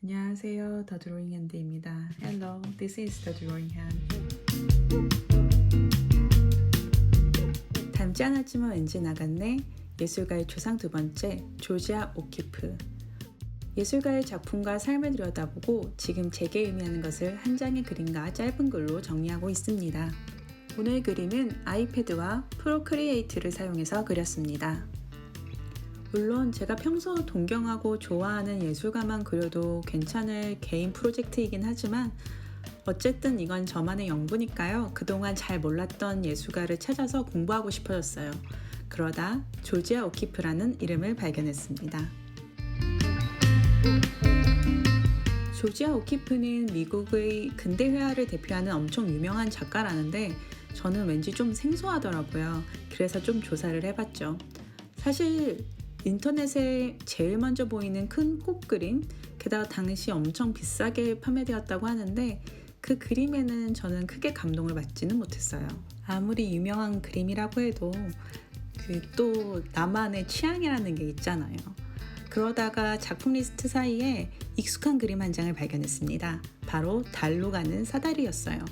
안녕하세요. The Drawing Hand입니다. Hello, this is The Drawing Hand. 닮지 않았지만 왠지 나갔네. 예술가의 조상 두 번째, 조지아 오키프. 예술가의 작품과 삶을 들여다보고 지금 제게 의미하는 것을 한 장의 그림과 짧은 글로 정리하고 있습니다. 오늘 그림은 아이패드와 프로크리에이트를 사용해서 그렸습니다. 물론 제가 평소 동경하고 좋아하는 예술가만 그려도 괜찮을 개인 프로젝트이긴 하지만 어쨌든 이건 저만의 연구니까요. 그동안 잘 몰랐던 예술가를 찾아서 공부하고 싶어졌어요. 그러다 조지아 오키프라는 이름을 발견했습니다. 조지아 오키프는 미국의 근대 회화를 대표하는 엄청 유명한 작가라는데 저는 왠지 좀 생소하더라고요. 그래서 좀 조사를 해봤죠. 사실 인터넷에 제일 먼저 보이는 큰 꽃그림, 게다가 당시 엄청 비싸게 판매되었다고 하는데 그 그림에는 저는 크게 감동을 받지는 못했어요. 아무리 유명한 그림이라고 해도 또 나만의 취향이라는 게 있잖아요. 그러다가 작품 리스트 사이에 익숙한 그림 한 장을 발견했습니다. 바로 달로 가는 사다리였어요.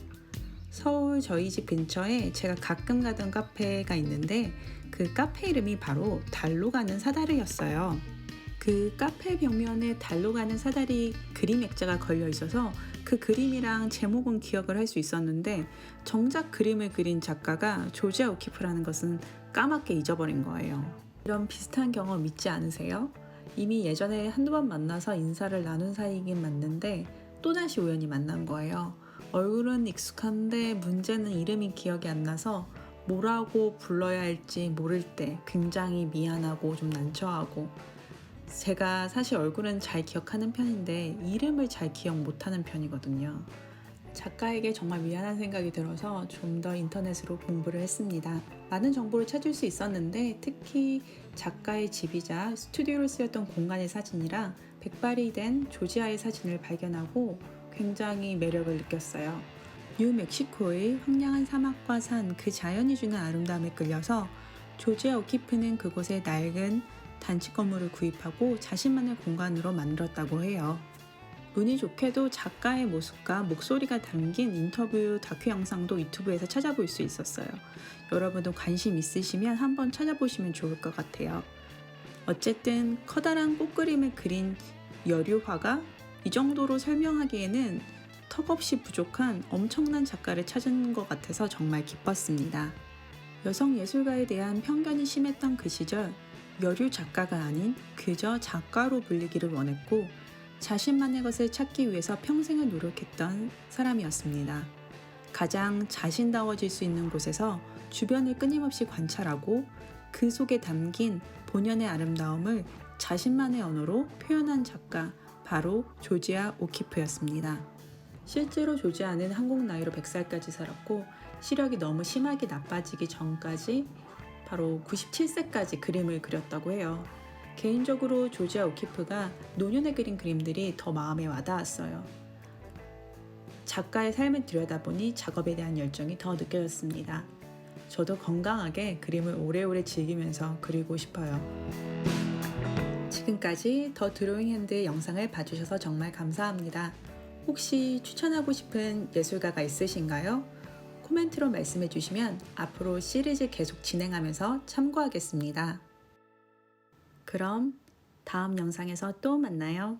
서울 저희 집 근처에 제가 가끔 가던 카페가 있는데 그 카페 이름이 바로 달로 가는 사다리였어요. 그 카페 벽면에 달로 가는 사다리 그림 액자가 걸려 있어서 그 그림이랑 제목은 기억을 할 수 있었는데 정작 그림을 그린 작가가 조지아 오키프라는 것은 까맣게 잊어버린 거예요. 이런 비슷한 경험 있지 않으세요? 이미 예전에 한두 번 만나서 인사를 나눈 사이이긴 맞는데 또다시 우연히 만난 거예요. 얼굴은 익숙한데 문제는 이름이 기억이 안 나서 뭐라고 불러야 할지 모를 때 굉장히 미안하고 좀 난처하고, 제가 사실 얼굴은 잘 기억하는 편인데 이름을 잘 기억 못하는 편이거든요. 작가에게 정말 미안한 생각이 들어서 좀 더 인터넷으로 공부를 했습니다. 많은 정보를 찾을 수 있었는데 특히 작가의 집이자 스튜디오로 쓰였던 공간의 사진이랑 백발이 된 조지아의 사진을 발견하고 굉장히 매력을 느꼈어요. 뉴멕시코의 황량한 사막과 산, 그 자연이 주는 아름다움에 끌려서 조지아 오키프는 그곳에 낡은 단지 건물을 구입하고 자신만의 공간으로 만들었다고 해요. 운이 좋게도 작가의 모습과 목소리가 담긴 인터뷰 다큐 영상도 유튜브에서 찾아볼 수 있었어요. 여러분도 관심 있으시면 한번 찾아보시면 좋을 것 같아요. 어쨌든 커다란 꽃그림을 그린 여류화가 이 정도로 설명하기에는 턱없이 부족한 엄청난 작가를 찾은 것 같아서 정말 기뻤습니다. 여성 예술가에 대한 편견이 심했던 그 시절, 여류 작가가 아닌 그저 작가로 불리기를 원했고 자신만의 것을 찾기 위해서 평생을 노력했던 사람이었습니다. 가장 자신다워질 수 있는 곳에서 주변을 끊임없이 관찰하고 그 속에 담긴 본연의 아름다움을 자신만의 언어로 표현한 작가, 바로 조지아 오키프였습니다. 실제로 조지아는 한국 나이로 100살까지 살았고 시력이 너무 심하게 나빠지기 전까지 바로 97세까지 그림을 그렸다고 해요. 개인적으로 조지아 오키프가 노년에 그린 그림들이 더 마음에 와닿았어요. 작가의 삶을 들여다보니 작업에 대한 열정이 더 느껴졌습니다. 저도 건강하게 그림을 오래오래 즐기면서 그리고 싶어요. 지금까지 더 드로잉 핸드 영상을 봐주셔서 정말 감사합니다. 혹시 추천하고 싶은 예술가가 있으신가요? 코멘트로 말씀해 주시면 앞으로 시리즈 계속 진행하면서 참고하겠습니다. 그럼 다음 영상에서 또 만나요.